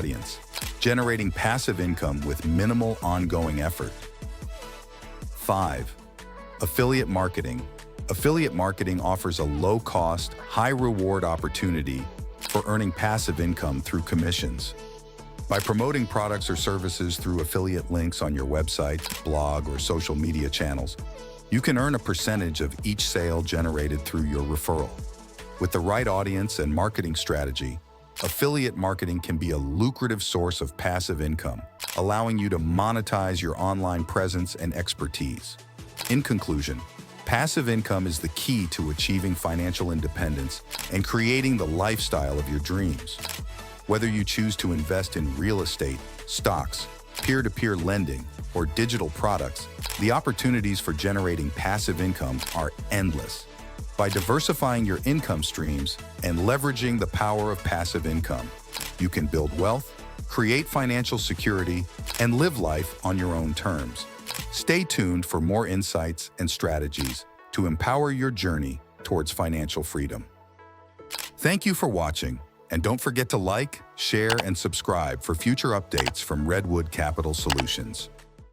audience, generating passive income with minimal ongoing effort. 5. Affiliate marketing. Affiliate marketing offers a low-cost, high-reward opportunity for earning passive income through commissions. By promoting products or services through affiliate links on your website, blog, or social media channels, you can earn a percentage of each sale generated through your referral. With the right audience and marketing strategy, affiliate marketing can be a lucrative source of passive income, allowing you to monetize your online presence and expertise. In conclusion, passive income is the key to achieving financial independence and creating the lifestyle of your dreams. Whether you choose to invest in real estate, stocks, peer-to-peer lending, or digital products, the opportunities for generating passive income are endless. By diversifying your income streams and leveraging the power of passive income, you can build wealth, create financial security, and live life on your own terms. Stay tuned for more insights and strategies to empower your journey towards financial freedom. Thank you for watching, and don't forget to like, share, and subscribe for future updates from Redwood Capital Solutions.